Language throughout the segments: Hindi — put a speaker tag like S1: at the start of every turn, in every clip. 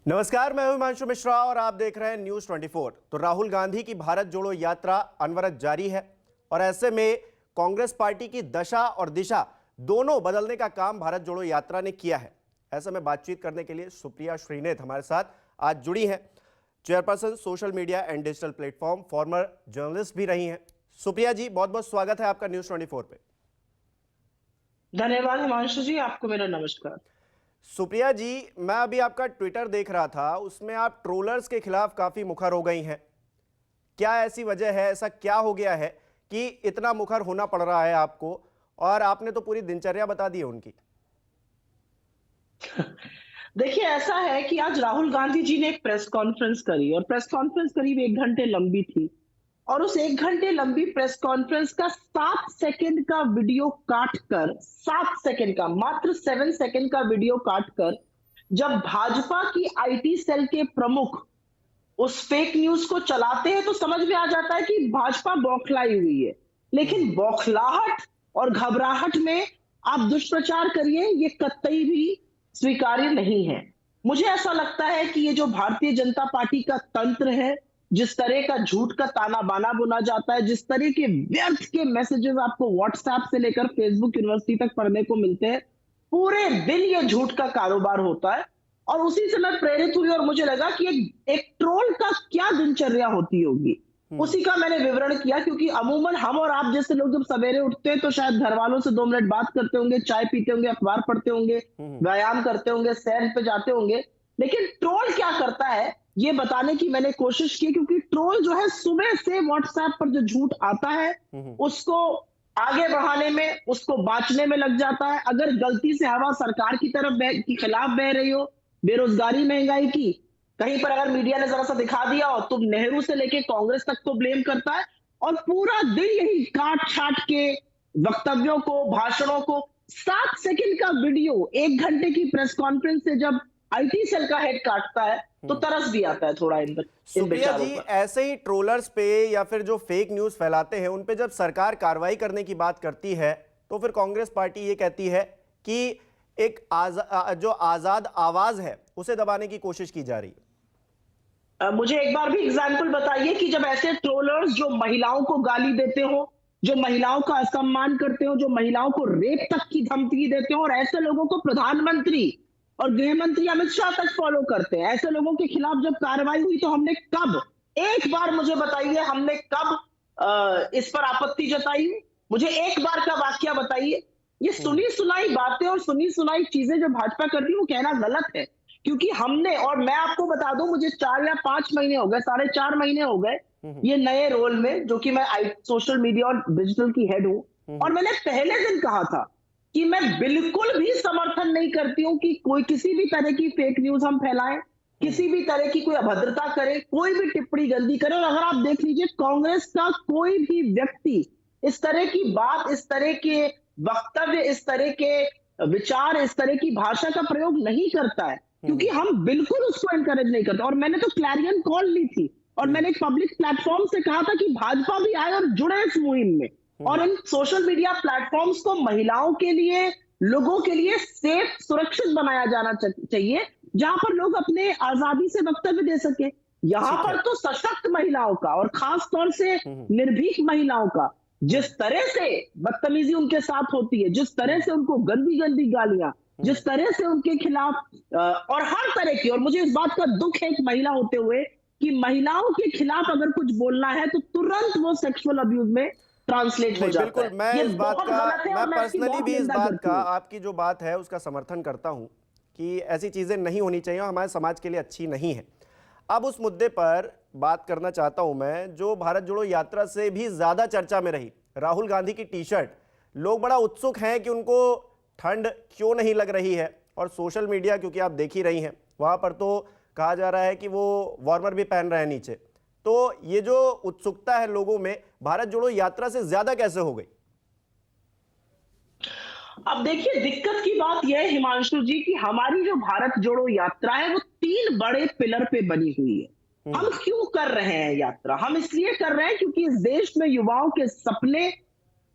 S1: नमस्कार, मैं हूं हिमांशु मिश्रा और आप देख रहे हैं न्यूज 24। तो राहुल गांधी की भारत जोड़ो यात्रा अनवरत जारी है और ऐसे में कांग्रेस पार्टी की दशा और दिशा दोनों बदलने का काम भारत जोड़ो यात्रा ने किया है। ऐसे में बातचीत करने के लिए सुप्रिया श्रीनेत हमारे साथ आज जुड़ी हैं। Chairperson social media and digital platform, farmer journalist भी रही हैं। सुप्रिया जी, बहुत बहुत स्वागत है आपका न्यूज 24 पे।
S2: धन्यवाद हिमांशु जी, आपको मेरा नमस्कार।
S1: सुप्रिया जी, मैं अभी आपका ट्विटर देख रहा था, उसमें आप ट्रोलर्स के खिलाफ काफी मुखर हो गई हैं। क्या ऐसी वजह है, ऐसा क्या हो गया है कि इतना मुखर होना पड़ रहा है आपको? और आपने तो पूरी दिनचर्या बता दी है उनकी।
S2: देखिए, ऐसा है कि आज राहुल गांधी जी ने एक प्रेस कॉन्फ्रेंस करी और प्रेस कॉन्फ्रेंस करीब 1 घंटे लंबी थी। और उस 1 घंटे लंबी प्रेस कॉन्फ्रेंस का 7 सेकंड का वीडियो काट कर, 7 सेकंड का, मात्र 7 सेकंड का वीडियो काट कर, जब भाजपा की आईटी सेल के प्रमुख उस फेक न्यूज को चलाते हैं तो समझ में आ जाता है कि भाजपा बौखलाई हुई है। लेकिन बौखलाहट और घबराहट में आप दुष्प्रचार करिए, ये कतई भी स्वीकार्य नहीं है। मुझे ऐसा लगता है कि ये जो भारतीय जनता पार्टी का तंत्र है, जिस तरह का झूठ का ताना बाना बुना जाता है, जिस तरह के व्यर्थ के मैसेजेस आपको व्हाट्सएप से लेकर फेसबुक यूनिवर्सिटी तक पढ़ने को मिलते हैं, पूरे दिन ये झूठ का कारोबार होता है। और उसी से मैं प्रेरित हुई और मुझे लगा कि एक ट्रोल का क्या दिनचर्या होती होगी, उसी का मैंने विवरण किया। क्योंकि अमूमन हम और आप जैसे लोग जब सवेरे उठते हैं तो शायद घर वालों से 2 मिनट बात करते होंगे, चाय पीते होंगे, अखबार पढ़ते होंगे, व्यायाम करते होंगे, सैर पे जाते होंगे। लेकिन ट्रोल क्या करता है ये बताने की मैंने कोशिश की, क्योंकि ट्रोल जो है सुबह से व्हाट्सएप पर जो झूठ आता है उसको आगे बढ़ाने में, उसको बांचने में लग जाता है। अगर गलती से हवा सरकार की तरफ के खिलाफ बह रही हो, बेरोजगारी महंगाई की, कहीं पर अगर मीडिया ने जरा सा दिखा दिया हो तो नेहरू से लेके कांग्रेस तक को ब्लेम करता है। और पूरा दिन यही काट छाट के वक्तव्यों को, भाषणों को, 7 सेकंड का वीडियो 1 घंटे की प्रेस कॉन्फ्रेंस से जब आईटी सेल का हेड काटता है तो तरस भी आता है थोड़ा इन
S1: सुप्रिया
S2: बेचारों
S1: जी,
S2: पर।
S1: ऐसे ही ट्रोलर्स पे या फिर जो फेक न्यूज फैलाते हैं उन पे जब सरकार कार्रवाई करने की बात करती है तो फिर कांग्रेस पार्टी ये कहती है कि एक जो आजाद आवाज है उसे दबाने की कोशिश की जा रही है।
S2: मुझे एक बार भी एग्जाम्पल बताइए कि जब ऐसे ट्रोलर्स जो महिलाओं को गाली देते हो, जो महिलाओं का असम्मान करते हो, जो महिलाओं को रेप तक की धमकी देते हो, और ऐसे लोगों को प्रधानमंत्री और गृह मंत्री अमित शाह तक फॉलो करते हैं, ऐसे लोगों के खिलाफ जब कार्रवाई हुई तो हमने कब, एक बार मुझे बताइए, हमने कब इस पर आपत्ति जताई? मुझे एक बार का वाकया बताइए। ये सुनी सुनाई बातें और सुनी सुनाई चीजें जो भाजपा करती है वो कहना गलत है। क्योंकि हमने, और मैं आपको बता दूं, मुझे 4 या 5 महीने हो गए, 4.5 महीने हो गए ये नए रोल में, जो कि मैं सोशल मीडिया और डिजिटल की हेड हूं। और मैंने पहले दिन कहा था कि मैं बिल्कुल भी समर्थन नहीं करती हूं कि कोई किसी भी तरह की फेक न्यूज हम फैलाएं, किसी भी तरह की कोई अभद्रता करे, कोई भी टिप्पणी गंदी करे। और अगर आप देख लीजिए, कांग्रेस का कोई भी व्यक्ति इस तरह की बात, इस तरह के वक्तव्य, इस तरह के विचार, इस तरह की भाषा का प्रयोग नहीं करता है, क्योंकि हम बिल्कुल उसको एनकरेज नहीं करते। और मैंने तो क्लैरियन कॉल ली थी और मैंने एक पब्लिक प्लेटफॉर्म से कहा था कि भाजपा भी आए और जुड़े इस मुहिम में। और इन सोशल मीडिया प्लेटफॉर्म्स को महिलाओं के लिए, लोगों के लिए सेफ, सुरक्षित बनाया जाना चाहिए, जहां पर लोग अपने आजादी से वक्तव्य दे सके। यहाँ पर तो सशक्त महिलाओं का और खास तौर से निर्भीक महिलाओं का जिस तरह से बदतमीजी उनके साथ होती है, जिस तरह से उनको गंदी गंदी गालियां, जिस तरह से उनके खिलाफ और हर तरह की, और मुझे इस बात का दुख है एक महिला होते हुए कि महिलाओं के खिलाफ अगर कुछ बोलना है तो तुरंत वो सेक्सुअल अब्यूज में ट्रांसलेट हो जाता
S1: बिल्कुल,
S2: है।
S1: मैं
S2: ये
S1: इस बात
S2: बहुत
S1: का,
S2: गलत है
S1: मैं
S2: और मैं इसकी
S1: पर्सनली
S2: बहुत
S1: भी इस
S2: निंदा
S1: बात
S2: करती
S1: का,
S2: हूँ।
S1: आपकी जो बात है उसका समर्थन करता हूं कि ऐसी चीजें नहीं होनी चाहिए और हमारे समाज के लिए अच्छी नहीं है। अब उस मुद्दे पर बात करना चाहता हूं मैं, जो भारत जोड़ो यात्रा से भी ज्यादा चर्चा में रही, राहुल गांधी की टी शर्ट। लोग बड़ा उत्सुक हैं कि उनको ठंड क्यों नहीं लग रही है, और सोशल मीडिया, क्योंकि आप देख ही रही हैं, वहां पर तो कहा जा रहा है कि वो वार्मर भी पहन रहे हैं नीचे। तो ये जो उत्सुकता है लोगों में भारत जोड़ो यात्रा से ज्यादा कैसे हो गई?
S2: अब देखिए, दिक्कत की बात यह है हिमांशु जी कि हमारी जो भारत जोड़ो यात्रा है वो 3 बड़े पिलर पे बनी हुई है। हम क्यों कर रहे हैं यात्रा? हम इसलिए कर रहे हैं क्योंकि इस देश में युवाओं के सपने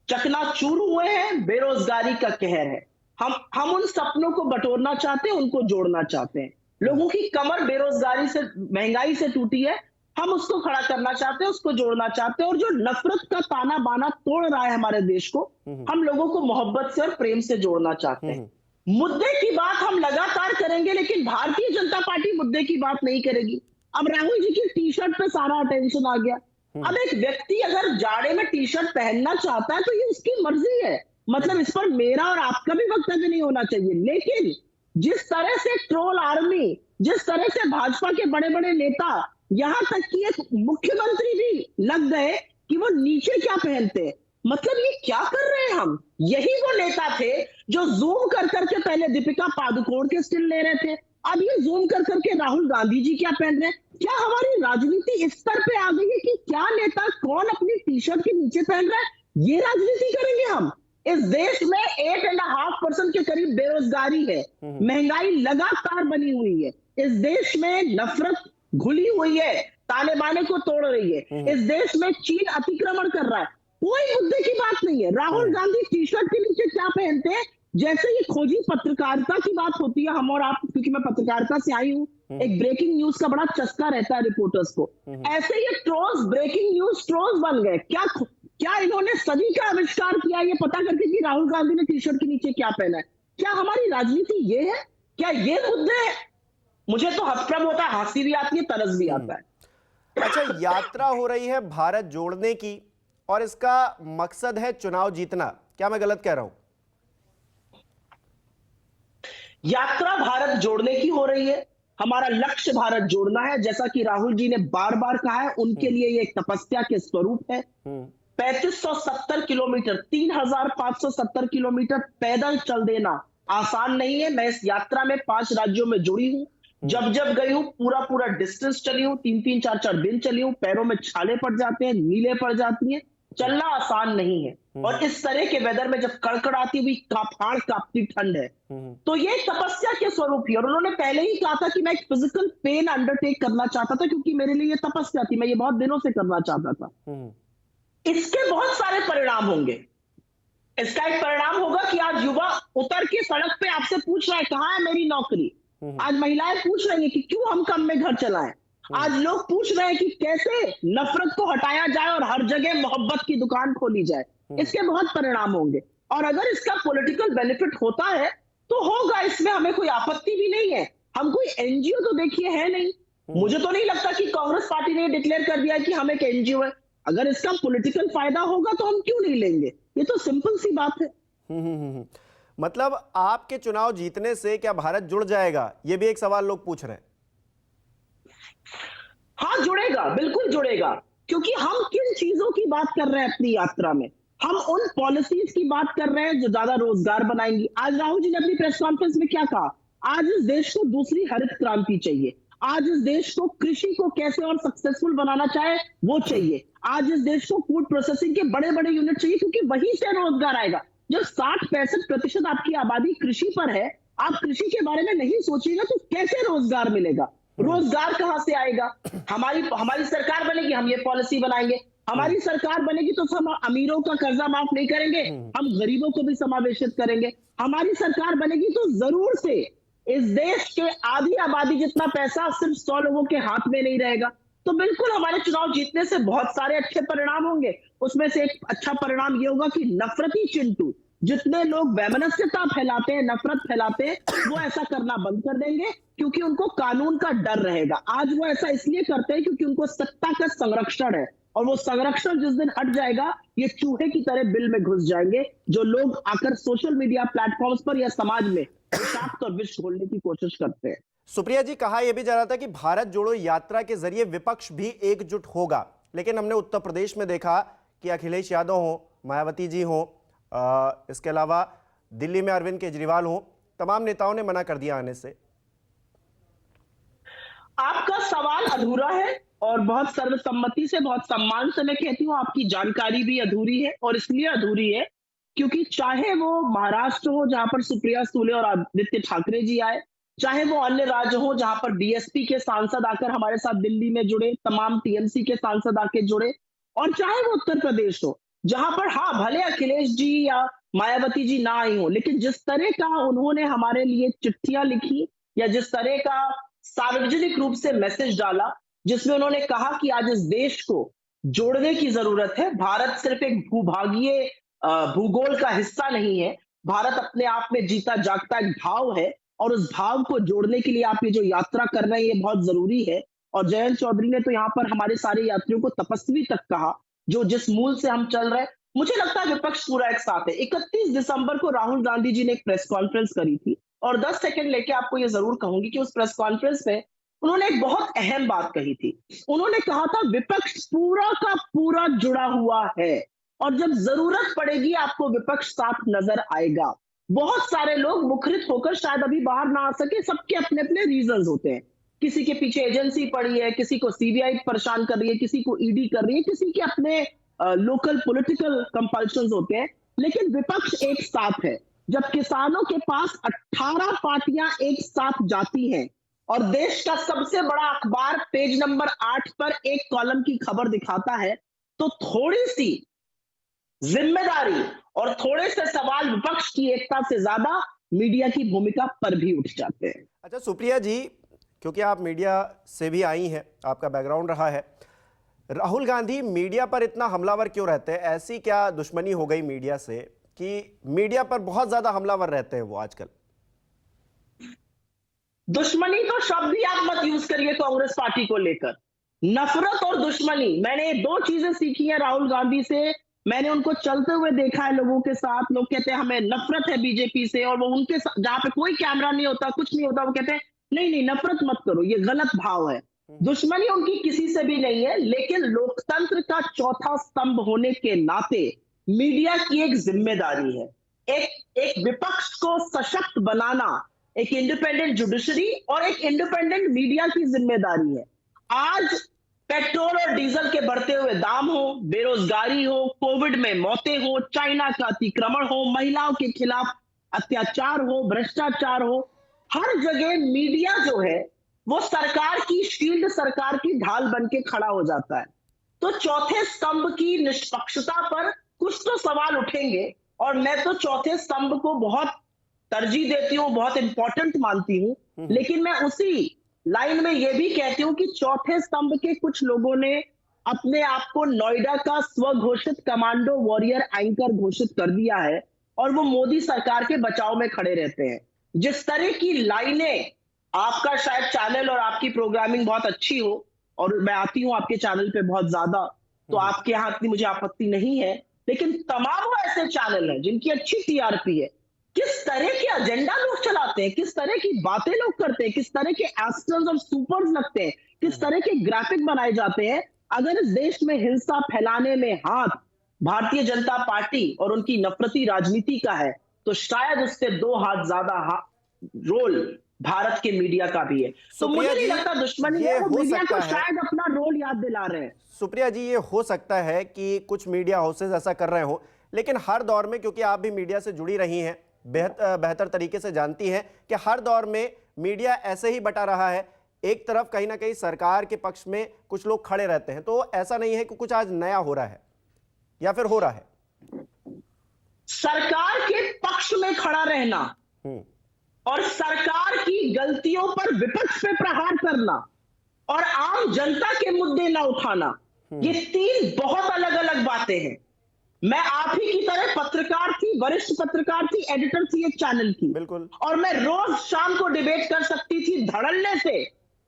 S2: चकनाचूर हुए हैं, बेरोजगारी का कहर है। हम उन सपनों को बटोरना चाहते हैं, उनको जोड़ना चाहते हैं। लोगों की कमर बेरोजगारी से, महंगाई से टूटी है, हम उसको खड़ा करना चाहते हैं, उसको जोड़ना चाहते हैं। और जो नफरत का ताना बाना तोड़ रहा है हमारे देश को, हम लोगों को मोहब्बत से और प्रेम से जोड़ना चाहते हैं। मुद्दे की बात हम लगातार करेंगे, लेकिन भारतीय जनता पार्टी मुद्दे की बात नहीं करेगी। अब राहुल जी की टी शर्ट पे सारा अटेंशन आ गया। अब एक व्यक्ति अगर जाड़े में टी शर्ट पहनना चाहता है तो ये उसकी मर्जी है, मतलब इस पर मेरा और आपका भी वक्तव्य नहीं होना चाहिए। लेकिन जिस तरह से ट्रोल आर्मी, जिस तरह से भाजपा के बड़े बड़े नेता, यहां तक कि एक मुख्यमंत्री भी लग गए कि वो नीचे क्या पहनते हैं, मतलब ये क्या कर रहे हैं हम। यही वो नेता थे जो जूम कर करके पहले दीपिका पादुकोण के स्टिल ले रहे थे, अब ये जूम कर करके राहुल गांधी जी क्या पहन रहे हैं। क्या हमारी राजनीति इस स्तर पे आ गई है कि क्या नेता कौन अपनी टी शर्ट के नीचे पहन रहा है, ये राजनीति करेंगे हम। इस देश में 8.5% के करीब बेरोजगारी है, महंगाई लगातार बनी हुई है, इस देश में नफरत घुली हुई है, ताने बाने को तोड़ रही है, इस देश में चीन अतिक्रमण कर रहा है, कोई मुद्दे की बात नहीं है। राहुल गांधी टी शर्ट के नीचे क्या पहनते हैं, जैसे ये खोजी पत्रकारिता की बात होती है, हम और आप, क्योंकि मैं पत्रकारिता से आई हूं, एक ब्रेकिंग न्यूज का बड़ा चस्का रहता है रिपोर्टर्स को, ऐसे ये ट्रोल्स, ब्रेकिंग न्यूज ट्रोल्स बन गए। क्या इन्होंने सदी का आविष्कार किया ये पता करके कि राहुल गांधी ने टी शर्ट के नीचे क्या पहना है। क्या हमारी राजनीति ये है, क्या ये मुद्दे है? मुझे तो हतप्रभ होता है, हंसी भी आती है, तरस भी आता है।
S1: अच्छा, यात्रा हो रही है भारत जोड़ने की और इसका मकसद है चुनाव जीतना, क्या मैं गलत कह रहा हूं?
S2: यात्रा भारत जोड़ने की हो रही है, हमारा लक्ष्य भारत जोड़ना है। जैसा कि राहुल जी ने बार बार कहा है, उनके लिए ये एक तपस्या के स्वरूप है। 3570 किलोमीटर, 3570 किलोमीटर पैदल चल देना आसान नहीं है। मैं इस यात्रा में 5 राज्यों में जुड़ी हूं, जब जब गई हूं पूरा पूरा डिस्टेंस चली हूं, 3-3 4-4 दिन चली हूं, पैरों में छाले पड़ जाते हैं, नीले पड़ जाती हैं, चलना आसान नहीं है। और इस तरह के वेदर में जब कड़कड़ाती हुई काफाड़ कांपती ठंड है, तो ये तपस्या के स्वरूप ही। और उन्होंने पहले ही कहा था कि मैं एक फिजिकल पेन अंडरटेक करना चाहता था, क्योंकि मेरे लिए ये तपस्या थी, मैं ये बहुत दिनों से करना चाहता था। इसके बहुत सारे परिणाम होंगे। इसका एक परिणाम होगा कि आज युवा उतर के सड़क पे आपसे पूछ रहा है कहां है मेरी नौकरी। आज महिलाएं पूछ रही हैं कि क्यों हम कम में घर चलाएं। आज लोग पूछ रहे हैं कि कैसे नफरत को हटाया जाए और हर जगह मोहब्बत की दुकान खोली जाए। इसके बहुत परिणाम होंगे, और अगर इसका पॉलिटिकल बेनिफिट होता है तो होगा, इसमें हमें कोई आपत्ति भी नहीं है। हम कोई एनजीओ तो देखिए है नहीं, मुझे तो नहीं लगता कि कांग्रेस पार्टी ने डिक्लेयर कर दिया कि हम एक एनजीओ है। अगर इसका पॉलिटिकल फायदा होगा तो हम क्यों नहीं लेंगे, ये तो सिंपल सी बात है।
S1: मतलब आपके चुनाव जीतने से क्या भारत जुड़ जाएगा, ये भी एक सवाल लोग पूछ रहे हैं।
S2: हाँ जुड़ेगा, बिल्कुल जुड़ेगा, क्योंकि हम किन चीजों की बात कर रहे हैं अपनी यात्रा में, हम उन पॉलिसीज की बात कर रहे हैं जो ज्यादा रोजगार बनाएंगी। आज राहुल जी ने अपनी प्रेस कॉन्फ्रेंस में क्या कहा, आज इस देश को दूसरी हरित क्रांति चाहिए, आज इस देश को कृषि को कैसे और सक्सेसफुल बनाना चाहे वो चाहिए, आज इस देश को फूड प्रोसेसिंग के बड़े बड़े यूनिट चाहिए, क्योंकि वहीं से रोजगार आएगा। जब 60-65% आपकी आबादी कृषि पर है, आप कृषि के बारे में नहीं सोचिएगा तो कैसे रोजगार मिलेगा, रोजगार कहां से आएगा। हमारी सरकार बनेगी, हम ये पॉलिसी बनाएंगे, हमारी सरकार बनेगी तो हम अमीरों का कर्जा माफ नहीं करेंगे, हम गरीबों को भी समावेशित करेंगे। हमारी सरकार बनेगी तो जरूर से इस देश के आधी आबादी जितना पैसा सिर्फ 100 लोगों के हाथ में नहीं रहेगा। तो बिल्कुल हमारे चुनाव जीतने से बहुत सारे अच्छे परिणाम होंगे। उसमें से एक अच्छा परिणाम ये होगा कि नफरती चिंटू, जितने लोग वैमनस्यता फैलाते हैं, नफरत फैलाते हैं, वो ऐसा करना बंद कर देंगे, क्योंकि उनको कानून का डर रहेगा। आज वो ऐसा इसलिए करते हैं क्योंकि उनको सत्ता का संरक्षण है, और वो संरक्षण जिस दिन हट जाएगा, ये चूहे की तरह बिल में घुस जाएंगे, जो लोग आकर सोशल मीडिया प्लेटफॉर्म्स पर या समाज में विषाक्त और विष घोलने की कोशिश करते हैं।
S1: सुप्रिया जी, कहा यह भी जा रहा था कि भारत जोड़ो यात्रा के जरिए विपक्ष भी एकजुट होगा, लेकिन हमने उत्तर प्रदेश में देखा कि अखिलेश यादव हो, मायावती जी हो, इसके अलावा दिल्ली में अरविंद केजरीवाल हो, तमाम नेताओं ने मना कर दिया आने से।
S2: आपका सवाल अधूरा है, और बहुत सर्वसम्मति से, बहुत सम्मान से मैं कहती हूँ आपकी जानकारी भी अधूरी है। और इसलिए अधूरी है क्योंकि चाहे वो महाराष्ट्र हो जहां पर सुप्रिया सूले और आदित्य ठाकरे जी आए, चाहे वो अन्य राज्य हो जहां पर बीएसपी के सांसद आकर हमारे साथ दिल्ली में जुड़े, तमाम टीएमसी के सांसद आके जुड़े, और चाहे वो उत्तर प्रदेश हो जहां पर हाँ भले अखिलेश जी या मायावती जी ना आई हो, लेकिन जिस तरह का उन्होंने हमारे लिए चिट्ठियां लिखी, या जिस तरह का सार्वजनिक रूप से मैसेज डाला, जिसमें उन्होंने कहा कि आज इस देश को जोड़ने की जरूरत है। भारत सिर्फ एक भूभागीय भूगोल का हिस्सा नहीं है। भारत अपने आप में जीता जागता एक भाव है, और उस भाव को जोड़ने के लिए आप ये जो यात्रा कर रहे हैं ये बहुत जरूरी है। और जयंत चौधरी ने तो यहाँ पर हमारे सारे यात्रियों को तपस्वी तक कहा, जो जिस मूल से हम चल रहे हैं। मुझे लगता है विपक्ष पूरा एक साथ है। 31 दिसंबर को राहुल गांधी जी ने एक प्रेस कॉन्फ्रेंस करी थी, और 10 सेकंड लेके आपको ये जरूर कहूंगी कि उस प्रेस कॉन्फ्रेंस में उन्होंने एक बहुत अहम बात कही थी। उन्होंने कहा था विपक्ष पूरा का पूरा जुड़ा हुआ है, और जब जरूरत पड़ेगी आपको विपक्ष साथ नजर आएगा। बहुत सारे लोग मुखरित होकर शायद अभी बाहर ना आ सके, सबके अपने अपने रीजंस होते हैं। किसी के पीछे एजेंसी पड़ी है, किसी को सीबीआई परेशान कर रही है, किसी को ईडी कर रही है, किसी के अपने लोकल पॉलिटिकल कंपल्शंस होते हैं। लेकिन विपक्ष एक साथ है। जब किसानों के पास 18 पार्टियां एक साथ जाती हैं, और देश का सबसे बड़ा अखबार पेज नंबर 8 पर एक कॉलम की खबर दिखाता है, तो थोड़ी सी जिम्मेदारी और थोड़े से सवाल विपक्ष की एकता से ज्यादा मीडिया की भूमिका पर भी उठ जाते हैं।
S1: अच्छा सुप्रिया जी, क्योंकि आप मीडिया से भी आई हैं, आपका बैकग्राउंड रहा है, राहुल गांधी मीडिया पर इतना हमलावर क्यों रहते हैं? ऐसी क्या दुश्मनी हो गई मीडिया से कि मीडिया पर बहुत ज्यादा हमलावर रहते हैं वो आजकल?
S2: दुश्मनी तो शब्द ही आप मत यूज करिए कांग्रेस पार्टी को लेकर। नफरत और दुश्मनी, मैंने दो चीजें सीखी है राहुल गांधी से। मैंने उनको चलते हुए देखा है लोगों के साथ। लोग कहते हैं हमें नफरत है बीजेपी से, और वो उनके जहां पे कोई कैमरा नहीं होता, कुछ नहीं होता, वो कहते हैं नहीं नहीं नफरत मत करो, ये गलत भाव है। दुश्मनी उनकी किसी से भी नहीं है, लेकिन लोकतंत्र का चौथा स्तंभ होने के नाते मीडिया की एक जिम्मेदारी है। एक विपक्ष को सशक्त बनाना एक इंडिपेंडेंट जुडिशरी और एक इंडिपेंडेंट मीडिया की जिम्मेदारी है। आज पेट्रोल और डीजल के बढ़ते हुए दाम हो, बेरोजगारी हो, कोविड में मौतें हो, चाइना का अतिक्रमण हो, महिलाओं के खिलाफ अत्याचार हो, भ्रष्टाचार हो, हर जगह मीडिया जो है वो सरकार की शील्ड, सरकार की ढाल बन के खड़ा हो जाता है। तो चौथे स्तंभ की निष्पक्षता पर कुछ तो सवाल उठेंगे, और मैं तो चौथे स्तंभ को बहुत तरजीह देती हूँ, बहुत इंपॉर्टेंट मानती हूँ। लेकिन मैं उसी लाइन में यह भी कहती हूँ कि चौथे स्तंभ के कुछ लोगों ने अपने आप को नोएडा का स्वघोषित कमांडो वॉरियर एंकर घोषित कर दिया है, और वो मोदी सरकार के बचाव में खड़े रहते हैं। जिस तरह की लाइनें, आपका शायद चैनल और आपकी प्रोग्रामिंग बहुत अच्छी हो, और मैं आती हूं आपके चैनल पे बहुत ज्यादा, तो आपके यहाँ इतनी मुझे आपत्ति नहीं है, लेकिन तमाम वो ऐसे चैनल हैं जिनकी अच्छी टीआरपी है। किस तरह के एजेंडा लोग चलाते हैं, किस तरह की बातें लोग करते हैं, किस तरह के एस्टर्स और सुपर्स लगते हैं, किस तरह के ग्राफिक बनाए जाते हैं। अगर इस देश में हिंसा फैलाने में हाथ भारतीय जनता पार्टी और उनकी नफरती राजनीति का है, तो शायद उससे 2 हाथ ज्यादा रोल भारत के मीडिया का भी है। तो मुझे नहीं लगता दुश्मनी है, वो मीडिया को शायद अपना रोल याद दिला रहे हैं।
S1: सुप्रिया जी, ये हो सकता है कि कुछ मीडिया हाउसेज ऐसा कर रहे हो, लेकिन हर दौर में, क्योंकि आप भी मीडिया से जुड़ी रही हैं, बेहतर तरीके से जानती हैं कि हर दौर में मीडिया ऐसे ही बटा रहा है। एक तरफ कहीं ना कहीं सरकार के पक्ष में कुछ लोग खड़े रहते हैं, तो ऐसा नहीं है कि कुछ आज नया हो रहा है या फिर हो रहा है।
S2: सरकार के पक्ष में खड़ा रहना और सरकार की गलतियों पर विपक्ष पे प्रहार करना और आम जनता के मुद्दे ना उठाना, ये 3 बहुत अलग अलग बातें हैं। मैं आप ही की तरह पत्रकार थी, वरिष्ठ पत्रकार थी, एडिटर थी एक चैनल की,
S1: बिल्कुल, और
S2: मैं रोज शाम को डिबेट कर सकती थी धड़ल्ले से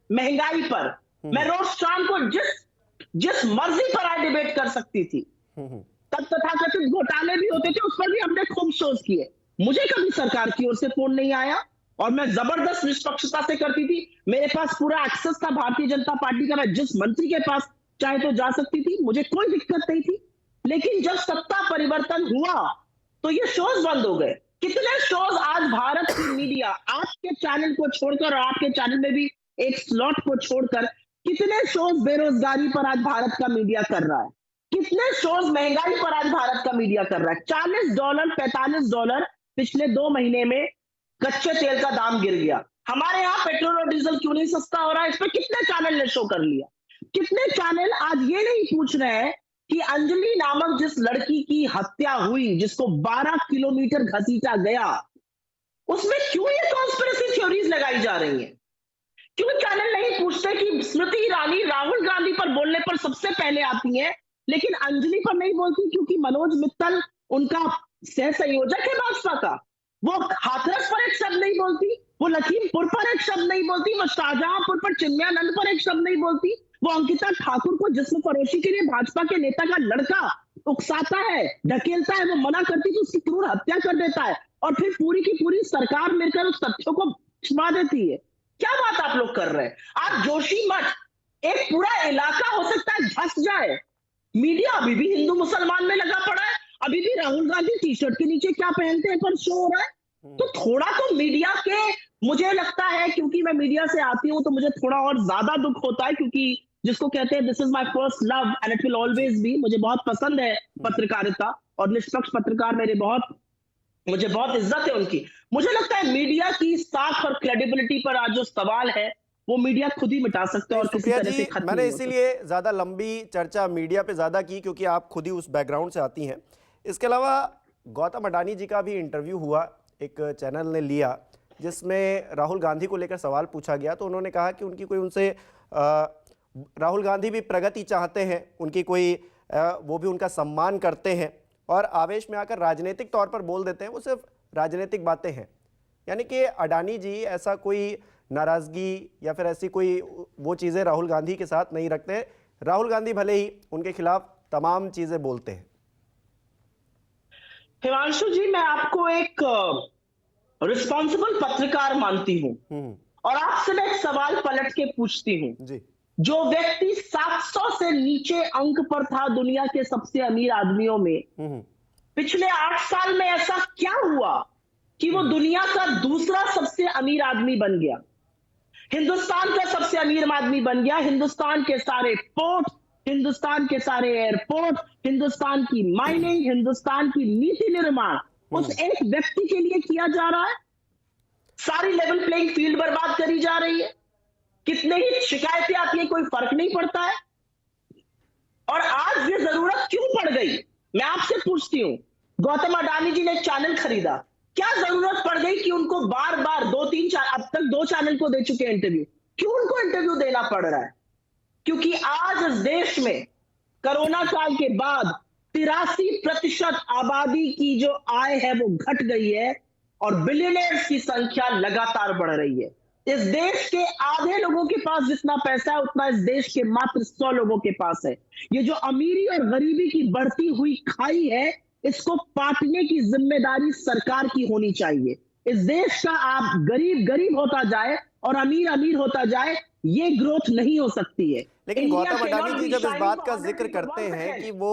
S2: महंगाई पर। मैं रोज शाम को जिस मर्जी पर आज डिबेट कर सकती थी। तब तथाकथित घोटाले भी होते थे, उस पर भी हमने खूब शोज किए। मुझे कभी सरकार की ओर से फोन नहीं आया, और मैं जबरदस्त निष्पक्षता से करती थी। मेरे पास पूरा एक्सेस था भारतीय जनता पार्टी का, मैं जिस मंत्री के पास चाहे तो जा सकती थी, मुझे कोई दिक्कत नहीं थी। लेकिन जब सत्ता परिवर्तन हुआ तो ये शोज बंद हो गए। कितने शोज आज भारत की मीडिया, आपके चैनल को छोड़कर और आपके चैनल में भी एक स्लॉट को छोड़कर, कितने शोज बेरोजगारी पर आज भारत का मीडिया कर रहा है, कितने शोज महंगाई पर आज भारत का मीडिया कर रहा है। $40 $45 पिछले 2 महीने में कच्चे तेल का दाम गिर गया। हमारे यहाँ पेट्रोल और डीजल क्यों नहीं सस्ता हो रहा है, इस पर कितने चैनल ने शो कर लिया। कितने चैनल आज ये नहीं पूछ रहे हैं कि अंजलि नामक जिस लड़की की हत्या हुई, जिसको 12 किलोमीटर घसीटा गया, उसमें क्यों ये कॉन्स्पिरेसी थ्योरीज लगाई जा रही हैं। क्यों चैनल नहीं पूछते कि स्मृति ईरानी राहुल गांधी पर बोलने पर सबसे पहले आती है, लेकिन अंजलि पर नहीं बोलती? क्योंकि मनोज मित्तल उनका सह संयोजक है भाजपा का। वो हाथरस पर एक शब्द नहीं बोलती, वो लखीमपुर पर एक शब्द नहीं बोलती, वो शाहजहांपुर पर चिन्मयानंद पर एक शब्द नहीं बोलती, वो अंकिता ठाकुर को जिस्म फरोशी के लिए भाजपा के नेता का लड़का उकसाता है, ढकेलता है, वो मना करती तो उसकी क्रूर हत्या कर देता है, और फिर पूरी की पूरी सरकार मिलकर उस तथ्यों को छिपा देती है। क्या बात आप लोग कर रहे हैं? आप जोशीमठ, एक पूरा इलाका हो सकता है धंस जाए, मीडिया अभी भी हिंदू मुसलमान में लगा पड़ा है, अभी भी राहुल गांधी टी शर्ट के नीचे क्या पहनते हैं पर शो हो रहा है। तो थोड़ा तो मीडिया के, मुझे लगता है क्योंकि मैं मीडिया से आती हूं तो मुझे थोड़ा और ज्यादा दुख होता है, क्योंकि जिसको कहते हैं this is my first love and it will always be, मुझे बहुत पसंद है पत्रकारिता और निष्पक्ष पत्रकार मुझे बहुत इज्जत है उनकी। मुझे लगता है मीडिया की साख और क्रेडिबिलिटी पर आज जो सवाल है वो मीडिया खुद ही मिटा सकते हैं और किसी तरह से खत्म
S1: मैंने
S2: नहीं हो
S1: इसीलिए ज्यादा लंबी चर्चा मीडिया पे ज्यादा की क्योंकि आप खुद ही उस बैकग्राउंड से आती हैं। इसके अलावा गौतम अडानी जी का भी इंटरव्यू हुआ, एक चैनल ने लिया जिसमें राहुल गांधी को लेकर सवाल पूछा गया, तो उन्होंने कहा कि उनकी कोई उनसे राहुल गांधी भी प्रगति चाहते हैं, उनकी कोई वो भी उनका सम्मान करते हैं और आवेश में आकर राजनीतिक तौर पर बोल देते हैं, वो सिर्फ राजनीतिक बातें हैं। यानी कि अडानी जी ऐसा कोई नाराजगी या फिर ऐसी कोई वो चीज़ें राहुल गांधी के साथ नहीं रखते। राहुल गांधी भले ही उनके खिलाफ तमाम चीज़ें बोलते हैं।
S2: हिमांशु जी, मैं आपको एक रिस्पॉन्सिबल पत्रकार मानती हूं और आपसे मैं एक सवाल पलट के पूछती हूं
S1: जी।
S2: जो व्यक्ति 700 से नीचे अंक पर था दुनिया के सबसे अमीर आदमियों में, पिछले 8 साल में ऐसा क्या हुआ कि वो दुनिया का दूसरा सबसे अमीर आदमी बन गया, हिंदुस्तान का सबसे अमीर आदमी बन गया? हिंदुस्तान के सारे पोर्ट, हिंदुस्तान के सारे एयरपोर्ट, हिंदुस्तान की माइनिंग, हिंदुस्तान की नीति निर्माण उस एक व्यक्ति के लिए किया जा रहा है। सारी लेवल प्लेइंग फील्ड बर्बाद करी जा रही है, कितने ही शिकायतें आती है, कोई फर्क नहीं पड़ता है। और आज ये जरूरत क्यों पड़ गई, मैं आपसे पूछती हूं। गौतम अडानी जी ने चैनल खरीदा, क्या जरूरत पड़ गई कि उनको बार बार 2-3 अब तक 2 चैनल को दे चुके हैं इंटरव्यू, क्यों उनको इंटरव्यू देना पड़ रहा है? क्योंकि आज इस देश में कोरोना काल के बाद 83% आबादी की जो आय है वो घट गई है और बिलियनर्स की संख्या लगातार बढ़ रही है। इस देश के आधे लोगों के पास जितना पैसा है उतना इस देश के मात्र 100 लोगों के पास है। ये जो अमीरी और गरीबी की बढ़ती हुई खाई है, इसको पाटने की जिम्मेदारी सरकार की होनी चाहिए। इस देश का आप गरीब गरीब होता जाए और अमीर अमीर होता जाए, ये ग्रोथ नहीं हो सकती है।
S1: लेकिन गौतम अडानी जी जब इस बात का जिक्र करते हैं कि वो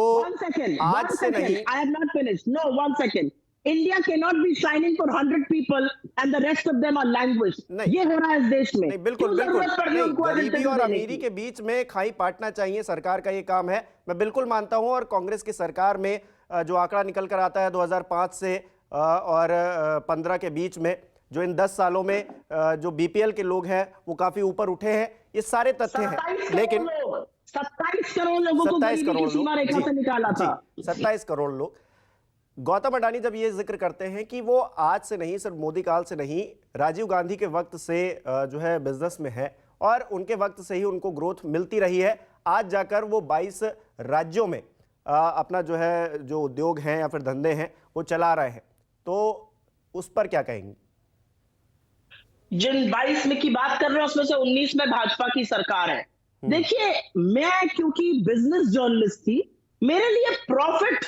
S1: आज से नहीं,
S2: I have not finished. No, 1 second. India cannot be shining for 100 people and the rest of them are languished. ये हो रहा है इस देश में।
S1: नहीं, बिल्कुल बिल्कुल नहीं, गरीबी और अमीरी के बीच में खाई पाटना चाहिए, सरकार का ये काम है, मैं बिल्कुल मानता हूं। और कांग्रेस की सरकार में जो आंकड़ा निकल कर आता है 2005 से और 15 के बीच में, जो इन 10 सालों में जो बीपीएल के लोग हैं वो काफी ऊपर उठे हैं, ये सारे तथ्य हैं। लेकिन
S2: 27 करोड़ लोगों को गरीबी की सीमा रेखा से निकाला था।
S1: 27 करोड़ लोग। गौतम अडानी जब ये जिक्र करते हैं कि वो आज से नहीं, सिर्फ मोदी काल से नहीं, राजीव गांधी के वक्त से जो है बिजनेस में है और उनके वक्त से ही उनको ग्रोथ मिलती रही है, आज जाकर वो 22 राज्यों में अपना जो है जो उद्योग हैं या फिर धंधे हैं वो चला रहे हैं, तो उस पर क्या कहेंगे?
S2: जिन 22 में की बात कर रहे हैं उसमें से 19 में भाजपा की सरकार है। देखिए, मैं क्योंकि बिजनेस जर्नलिस्ट थी, मेरे लिए प्रॉफिट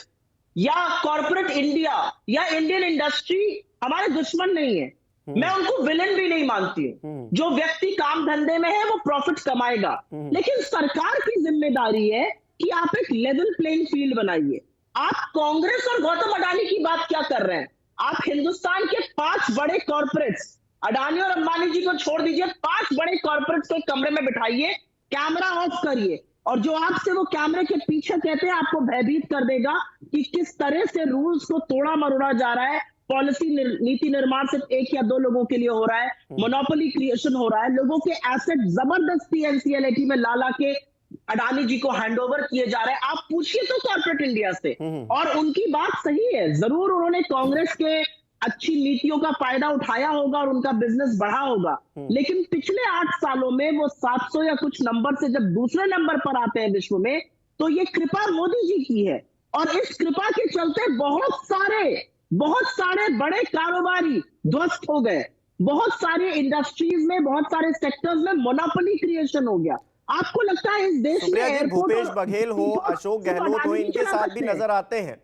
S2: या कॉर्पोरेट इंडिया या इंडियन इंडस्ट्री हमारे दुश्मन नहीं है, मैं उनको विलेन भी नहीं मानती हूं। जो व्यक्ति काम धंधे में है वो प्रॉफिट कमाएगा, लेकिन सरकार की जिम्मेदारी है कि आप एक लेवल प्लेइंग फील्ड बनाइए। आप कांग्रेस और गौतम अडानी की बात क्या कर रहे हैं? आप हिंदुस्तान के 5 बड़े कॉर्पोरेट्स, अडानी और अंबानी जी को छोड़ दीजिए, 5 बड़े कॉर्पोरेट्स को एक कमरे में बिठाइए, कैमरा ऑफ करिए और जो आपसे वो कैमरे के पीछे कहते हैं आपको भयभीत कर देगा कि किस तरह से रूल्स को तोड़ा मरोड़ा जा रहा है। पॉलिसी नीति निर्माण सिर्फ 1 या 2 लोगों के लिए हो रहा है, मोनोपोली क्रिएशन हो रहा है, लोगों के एसेट जबरदस्ती एनसीएलटी में ला के अडानी जी को हैंडओवर किए जा रहे हैं। आप पूछिए तो कॉर्पोरेट इंडिया से, और उनकी बात सही है, जरूर उन्होंने कांग्रेस के अच्छी नीतियों का फायदा उठाया होगा और उनका बिजनेस बढ़ा होगा। लेकिन पिछले 8 सालों में वो 700 या कुछ नंबर से जब दूसरे नंबर पर आते हैं विश्व में, तो ये कृपा मोदी जी की है। और इस कृपा के चलते बहुत सारे बड़े कारोबारी ध्वस्त हो गए, बहुत सारे इंडस्ट्रीज में, बहुत सारे सेक्टर्स में मोनोपोली क्रिएशन हो गया। आपको लगता है इस देश में
S1: सुप्रिया जी,
S2: एयरपोर्ट
S1: भूपेश बघेल हो, अशोक गहलोत हो, इनके साथ भी नजर आते हैं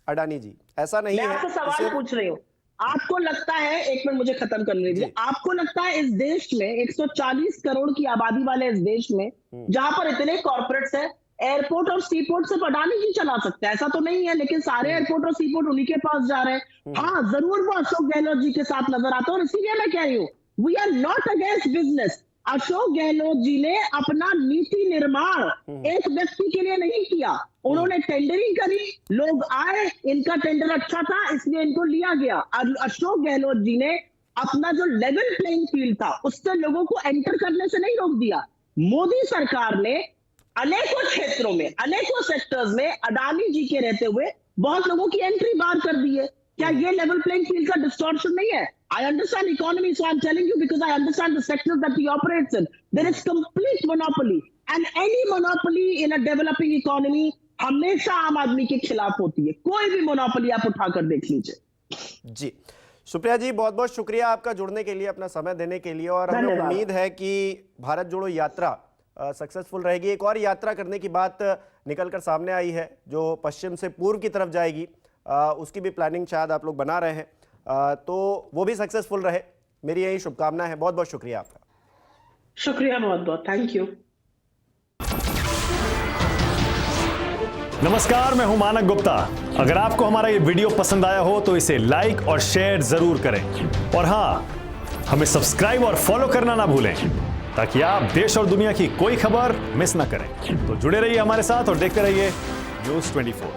S1: अडानी जी, ऐसा नहीं
S2: मैं
S1: है?
S2: आपसे सवाल पूछ रही हूँ, आपको लगता है, एक मिनट मुझे खत्म करने दीजिए, आपको लगता है इस देश में 140 करोड़ की आबादी वाले इस देश में, जहां पर इतने कॉर्पोरेट्स हैं, एयरपोर्ट और सीपोर्ट सिर्फ अडानी जी चला सकता है? ऐसा तो नहीं है, लेकिन सारे एयरपोर्ट और सीपोर्ट उन्हीं के पास जा रहे हैं। हाँ, जरूर वो अशोक गहलोत जी के साथ नजर आता है, और इसीलिए मैं कह रही हूँ, we are not against business. Ashok Gehlot ji ने अपना नीति निर्माण एक व्यक्ति के लिए नहीं किया, उन्होंने टेंडरिंग करी, लोग आए, इनका टेंडर अच्छा था इसलिए इनको लिया गया। अशोक गहलोत जी ने अपना जो लेवल प्लेइंग फील्ड था उससे लोगों को एंटर करने से नहीं रोक दिया। मोदी सरकार ने अनेकों क्षेत्रों में, अनेकों सेक्टर्स में अडानी जी के रहते हुए बहुत लोगों की एंट्री बार कर दी है। क्या ये लेवल प्लेइंग फील्ड का डिस्टॉर्शन नहीं है? I understand economy, so I'm telling you because I understand the sectors that he operates in. There is complete monopoly, and any monopoly in a developing economy हमेशा आम आदमी के खिलाफ होती है। कोई भी मोनोपोली आप उठाकर देख लीजिए।
S1: जी, सुप्रिया जी, बहुत बहुत शुक्रिया आपका जुड़ने के लिए, अपना समय देने के लिए, और हमें उम्मीद है कि भारत जोड़ो यात्रा सक्सेसफुल रहेगी। एक और यात्रा करने की बात निकलकर सामने आई है जो पश्चिम से पूर्व की तरफ जाएगी, उसकी भी प्लानिंग शायद आप लोग बना रहे हैं, तो वो भी सक्सेसफुल रहे, मेरी यही शुभकामना है। बहुत बहुत शुक्रिया आपका।
S2: शुक्रिया, बहुत बहुत थैंक यू।
S3: नमस्कार, मैं हूं मानक गुप्ता। अगर आपको हमारा ये वीडियो पसंद आया हो तो इसे लाइक और शेयर जरूर करें, और हां, हमें सब्सक्राइब और फॉलो करना ना भूलें ताकि आप देश और दुनिया की कोई खबर मिस ना करें। तो जुड़े रहिए हमारे साथ और देखते रहिए News 24।